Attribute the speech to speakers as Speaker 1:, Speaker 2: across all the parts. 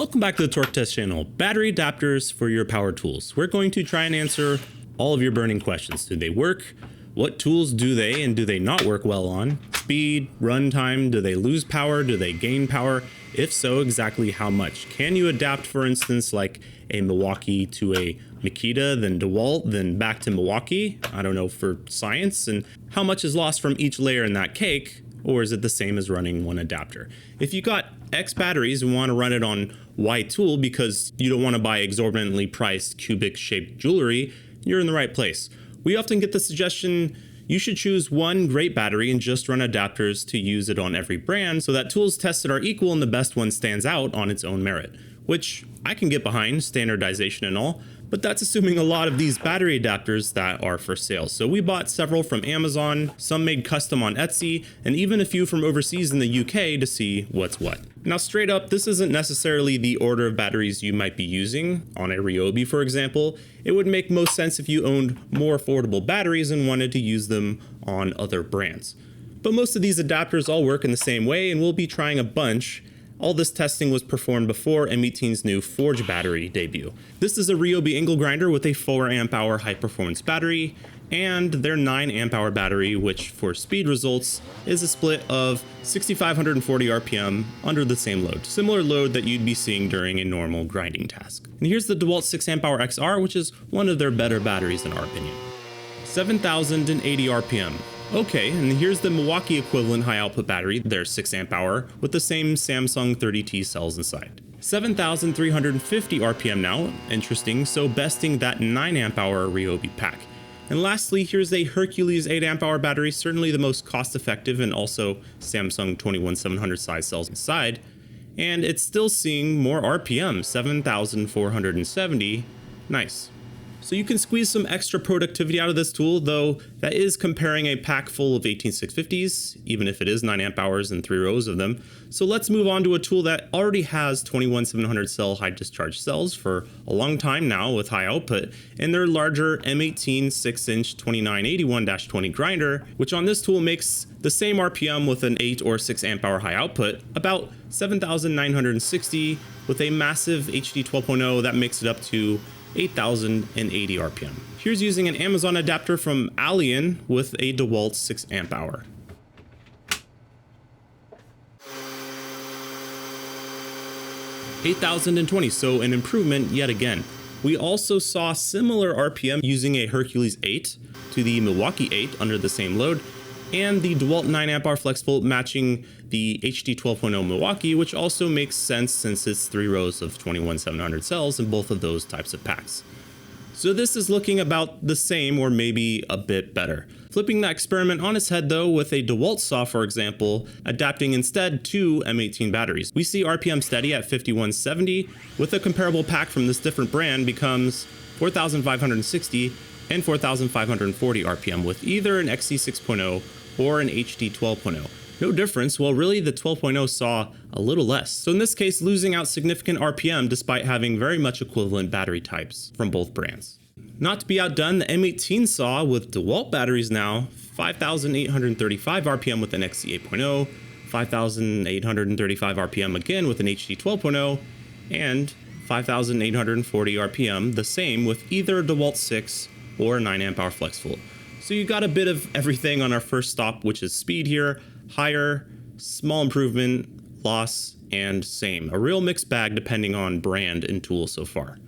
Speaker 1: Welcome back to the Torque Test channel, battery adapters for your power tools. We're going to try and answer all of your burning questions. Do they work? What tools do they and do they not work well on? Speed, runtime, do they lose power? Do they gain power? If so, exactly how much? Can you adapt, for instance, like a Milwaukee to a Makita, then DeWalt, then back to Milwaukee? I don't know, for science. And how much is lost from each layer in that cake? Or is it the same as running one adapter? If you got X batteries and want to run it on Y tool because you don't want to buy exorbitantly priced cubic shaped jewelry, you're in the right place. We often get the suggestion you should choose one great battery and just run adapters to use it on every brand so that tools tested are equal and the best one stands out on its own merit, which I can get behind, standardization and all, but that's assuming a lot of these battery adapters that are for sale. So we bought several from Amazon, some made custom on Etsy, and even a few from overseas in the UK to see what's what. Now straight up, this isn't necessarily the order of batteries you might be using. On a Ryobi, for example, it would make most sense if you owned more affordable batteries and wanted to use them on other brands. But most of these adapters all work in the same way, and we'll be trying a bunch. All this testing was performed before M18's new Forge battery debut. This is a Ryobi angle grinder with a 4 amp hour high performance battery and their 9 amp hour battery, which for speed results is a split of 6,540 RPM under the same load, similar load that you'd be seeing during a normal grinding task. And here's the DeWalt 6 amp hour XR, which is one of their better batteries in our opinion. 7,080 RPM. Okay, and here's the Milwaukee equivalent high output battery, their 6 amp hour, with the same Samsung 30T cells inside. 7,350 RPM now, interesting, so besting that 9 amp hour Ryobi pack. And lastly, here's a Hercules 8 amp hour battery, certainly the most cost effective and also Samsung 21700 size cells inside. And it's still seeing more RPM, 7,470, nice. So you can squeeze some extra productivity out of this tool, though that is comparing a pack full of 18650s, even if it is 9 amp hours and 3 rows of them. So let's move on to a tool that already has 21700 cell high discharge cells for a long time now with high output, and their larger M18 6-inch 2981-20 grinder, which on this tool makes the same RPM with an 8 or 6 amp hour high output, about 7,960 with a massive HD 12.0 that makes it up to 8,080 RPM. Here's using an Amazon adapter from Alien with a DeWalt 6 amp hour. 8,020, so an improvement yet again. We also saw similar RPM using a Hercules 8 to the Milwaukee 8 under the same load, and the DeWalt 9 amp hour FlexVolt matching the HD 12.0 Milwaukee, which also makes sense since it's 3 rows of 21700 cells in both of those types of packs. So this is looking about the same or maybe a bit better. Flipping that experiment on its head though, with a DeWalt saw, for example, adapting instead to M18 batteries. We see RPM steady at 5170, with a comparable pack from this different brand becomes 4,560 and 4,540 RPM with either an XC 6.0 or an HD 12.0. No difference, well really the 12.0 saw a little less. So in this case, losing out significant RPM despite having very much equivalent battery types from both brands. Not to be outdone, the M18 saw with DeWalt batteries now, 5,835 RPM with an XC 8.0, 5,835 RPM again with an HD 12.0, and 5,840 RPM, the same with either DeWalt 6 or 9 amp hour FlexVolt. So you got a bit of everything on our first stop, which is speed here, higher, small improvement, loss, and same. A real mixed bag depending on brand and tool so far.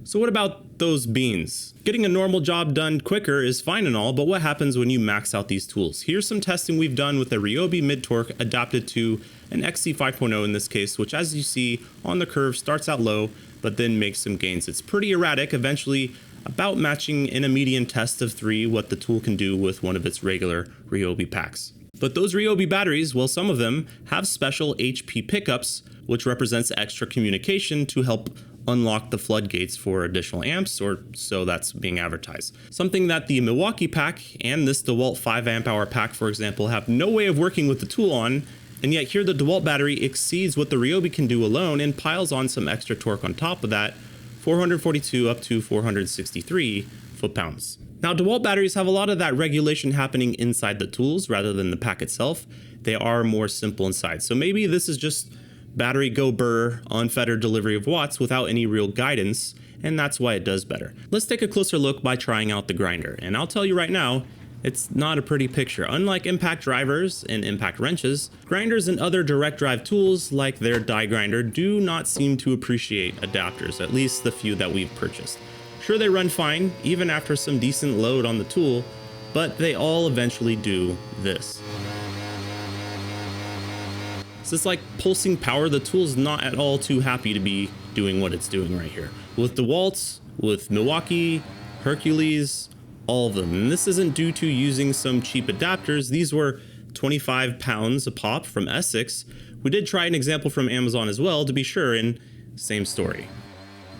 Speaker 1: So what about those beans? Getting a normal job done quicker is fine and all, but what happens when you max out these tools? Here's some testing we've done with a Ryobi mid-torque adapted to an XC 5.0 in this case, which as you see on the curve starts out low, but then makes some gains. It's pretty erratic, eventually about matching in a median test of 3 what the tool can do with one of its regular Ryobi packs. But those Ryobi batteries, well, some of them have special HP pickups, which represents extra communication to help unlock the floodgates for additional amps, or so that's being advertised. Something that the Milwaukee pack and this DeWalt 5 amp hour pack, for example, have no way of working with the tool on, and yet here the DeWalt battery exceeds what the Ryobi can do alone and piles on some extra torque on top of that, 442 up to 463 foot-pounds. Now, DeWalt batteries have a lot of that regulation happening inside the tools rather than the pack itself. They are more simple inside. So maybe this is just battery go burr, unfettered delivery of watts without any real guidance, and that's why it does better. Let's take a closer look by trying out the grinder, and I'll tell you right now, it's not a pretty picture. Unlike impact drivers and impact wrenches, grinders and other direct drive tools like their die grinder do not seem to appreciate adapters, at least the few that we've purchased. Sure, they run fine, even after some decent load on the tool, but they all eventually do this. So it's like pulsing power. The tool's not at all too happy to be doing what it's doing right here. With DeWalt, with Milwaukee, Hercules, all of them. And this isn't due to using some cheap adapters. These were 25 pounds a pop from Essex. We did try an example from Amazon as well, to be sure, and same story.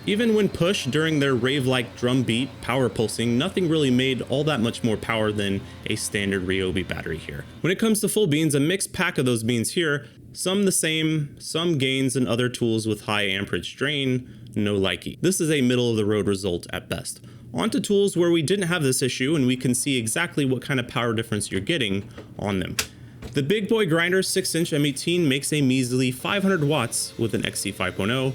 Speaker 1: Even when pushed during their rave-like drum beat power pulsing, nothing really made all that much more power than a standard Ryobi battery here. When it comes to full beans, a mixed pack of those beans here, some the same, some gains, and other tools with high amperage drain, no likey. This is a middle-of-the-road result at best. Onto tools where we didn't have this issue and we can see exactly what kind of power difference you're getting on them. The big boy grinder 6-inch M18 makes a measly 500 watts with an XC 5.0.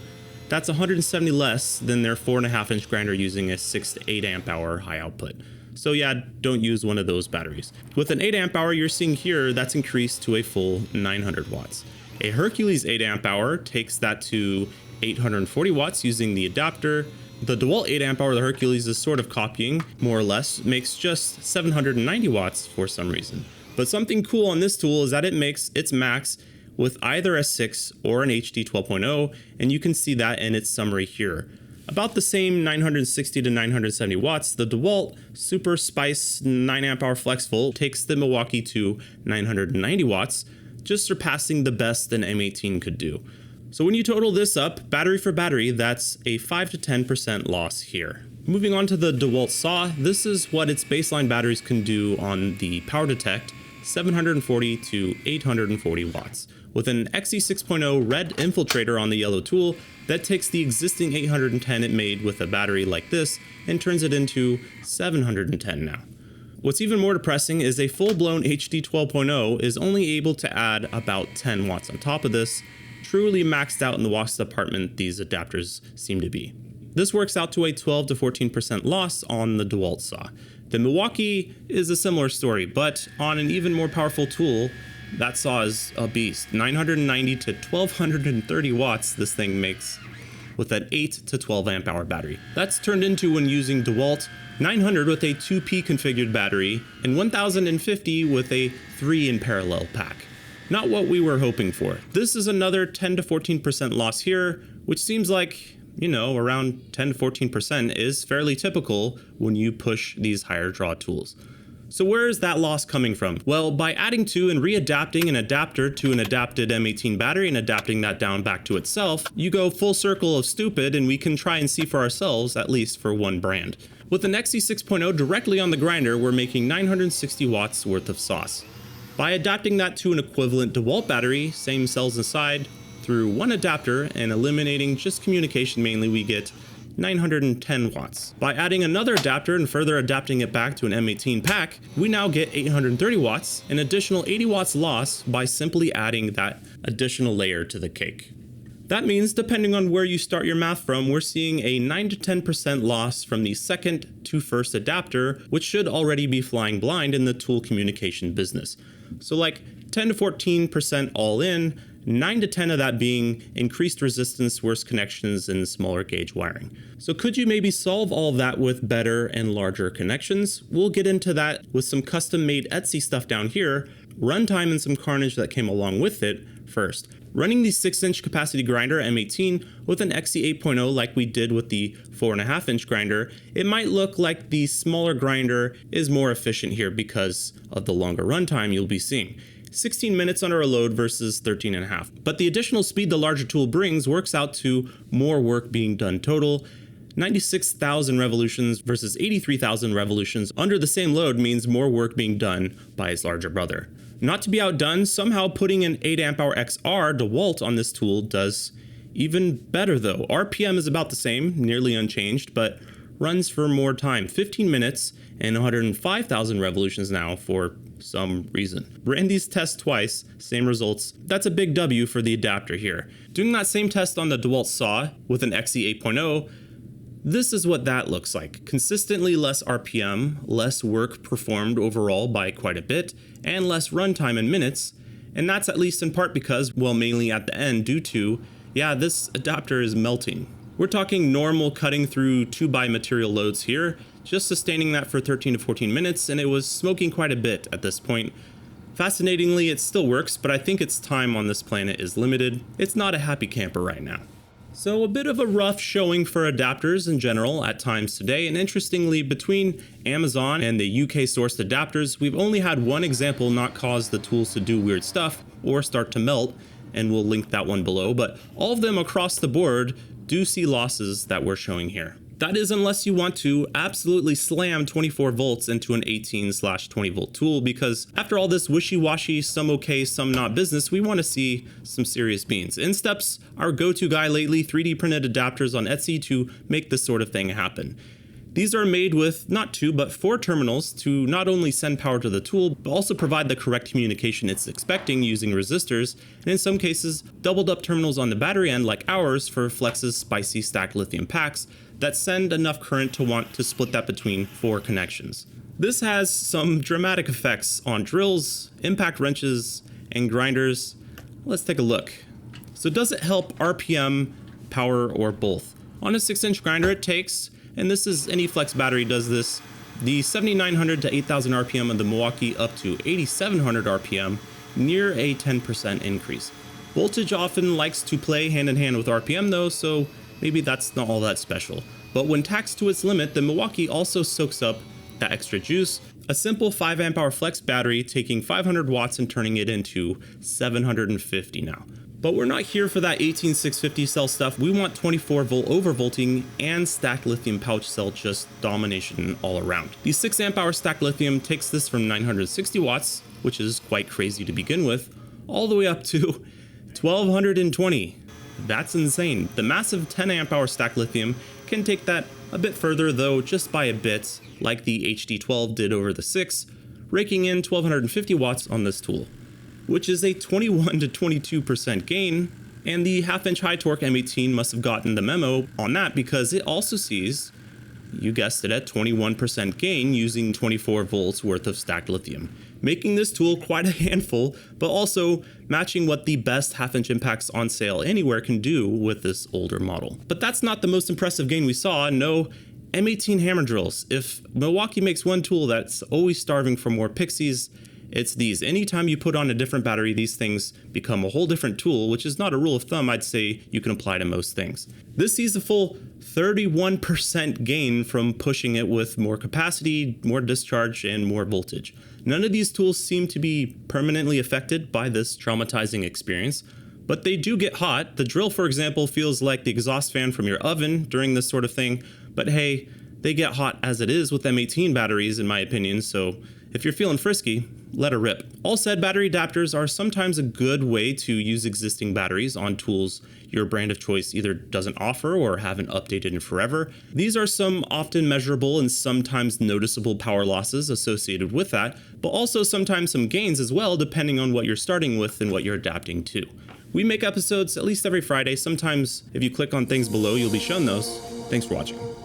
Speaker 1: That's 170 less than their 4.5-inch grinder using a 6 to 8 amp hour high output. So yeah, don't use one of those batteries. With an 8 amp hour you're seeing here, that's increased to a full 900 watts. A Hercules 8 amp hour takes that to 840 watts using the adapter. The DeWalt 8 amp hour the Hercules is sort of copying, more or less, makes just 790 watts for some reason. But something cool on this tool is that it makes its max with either a 6 or an HD 12.0, and you can see that in its summary here. About the same 960 to 970 watts, the DeWalt Super Spice 9 amp hour Flex Volt takes the Milwaukee to 990 watts, just surpassing the best an M18 could do. So when you total this up, battery for battery, that's a 5 to 10% loss here. Moving on to the DeWalt saw, this is what its baseline batteries can do on the Power Detect, 740 to 840 watts. With an XE 6.0 red infiltrator on the yellow tool, that takes the existing 810 it made with a battery like this and turns it into 710 now. What's even more depressing is a full-blown HD 12.0 is only able to add about 10 watts on top of this, truly maxed out in the watts department these adapters seem to be. This works out to a 12 to 14% loss on the DeWalt saw. The Milwaukee is a similar story, but on an even more powerful tool, that saw is a beast. 990 to 1230 watts this thing makes with an 8 to 12 amp hour battery. That's turned into when using DeWalt 900 with a 2P configured battery and 1050 with a 3 in parallel pack. Not what we were hoping for. This is another 10 to 14% loss here, which seems like, you know, around 10 to 14% is fairly typical when you push these higher draw tools. So where is that loss coming from? Well, by adding to and readapting an adapter to an adapted M18 battery and adapting that down back to itself, you go full circle of stupid and we can try and see for ourselves, at least for one brand. With an XE 6.0 directly on the grinder, we're making 960 watts worth of sauce. By adapting that to an equivalent DeWalt battery, same cells inside, through one adapter and eliminating just communication mainly, we get 910 watts. By adding another adapter and further adapting it back to an M18 pack, we now get 830 watts, an additional 80 watts loss by simply adding that additional layer to the cake. That means, depending on where you start your math from, we're seeing a 9 to 10% loss from the second to first adapter, which should already be flying blind in the tool communication business. So like 10 to 14% all in, 9 to 10 of that being increased resistance, worse connections, and smaller gauge wiring. So could you maybe solve all of that with better and larger connections? We'll get into that with some custom made Etsy stuff down here, Runtime and some carnage that came along with it first. Running the 6-inch capacity grinder M18 with an XE 8.0 like we did with the 4.5-inch grinder, it might look like the smaller grinder is more efficient here because of the longer runtime you'll be seeing. 16 minutes under a load versus 13.5. But the additional speed the larger tool brings works out to more work being done total. 96,000 revolutions versus 83,000 revolutions under the same load means more work being done by its larger brother. Not to be outdone, somehow putting an 8 amp hour XR DeWalt on this tool does even better though. RPM is about the same, nearly unchanged, but runs for more time, 15 minutes, and 105,000 revolutions now for some reason. Ran these tests twice, same results. That's a big W for the adapter here. Doing that same test on the DeWalt saw with an XE 8.0, this is what that looks like. Consistently less RPM, less work performed overall by quite a bit, and less runtime in minutes. And that's at least in part because, well, mainly at the end due to, yeah, this adapter is melting. We're talking normal cutting through 2x material loads here, just sustaining that for 13 to 14 minutes, and it was smoking quite a bit at this point. Fascinatingly, it still works, but I think its time on this planet is limited. It's not a happy camper right now. So a bit of a rough showing for adapters in general at times today, and interestingly, between Amazon and the UK sourced adapters, we've only had one example not cause the tools to do weird stuff or start to melt, and we'll link that one below, but all of them across the board do see losses that we're showing here. That is unless you want to absolutely slam 24 volts into an 18/20 volt tool, because after all this wishy-washy, some okay, some not business, we want to see some serious beans. InStep's our go-to guy lately, 3D printed adapters on Etsy to make this sort of thing happen. These are made with not 2, but 4 terminals to not only send power to the tool, but also provide the correct communication it's expecting using resistors, and in some cases, doubled up terminals on the battery end like ours for Flex's spicy stacked lithium packs that send enough current to want to split that between 4 connections. This has some dramatic effects on drills, impact wrenches, and grinders. Let's take a look. So does it help RPM, power, or both? On a 6-inch grinder it takes, and this is any Flex battery does this, the 7900 to 8000 RPM of the Milwaukee up to 8700 RPM, near a 10% increase. Voltage often likes to play hand in hand with RPM though, so maybe that's not all that special. But when taxed to its limit, the Milwaukee also soaks up that extra juice. A simple 5 amp hour Flex battery taking 500 watts and turning it into 750 now. But we're not here for that 18650 cell stuff. We want 24 volt overvolting and stacked lithium pouch cell just domination all around. The 6 amp hour stacked lithium takes this from 960 watts, which is quite crazy to begin with, all the way up to 1220. That's insane. The massive 10 amp hour stacked lithium can take that a bit further though, just by a bit, like the HD12 did over the 6, raking in 1250 watts on this tool, which is a 21 to 22% gain, and the half-inch high torque M18 must have gotten the memo on that because it also sees, you guessed it, at 21% gain using 24 volts worth of stacked lithium, making this tool quite a handful, but also matching what the best half-inch impacts on sale anywhere can do with this older model. But that's not the most impressive gain we saw. No, M18 hammer drills. If Milwaukee makes one tool that's always starving for more pixies, it's these. Anytime you put on a different battery, these things become a whole different tool, which is not a rule of thumb I'd say you can apply to most things. This sees a full 31% gain from pushing it with more capacity, more discharge, and more voltage. None of these tools seem to be permanently affected by this traumatizing experience, but they do get hot. The drill, for example, feels like the exhaust fan from your oven during this sort of thing, but hey, they get hot as it is with M18 batteries in my opinion, so if you're feeling frisky, let her rip. All said, battery adapters are sometimes a good way to use existing batteries on tools your brand of choice either doesn't offer or haven't updated in forever. These are some often measurable and sometimes noticeable power losses associated with that, but also sometimes some gains as well depending on what you're starting with and what you're adapting to. We make episodes at least every Friday. Sometimes if you click on things below, you'll be shown those. Thanks for watching.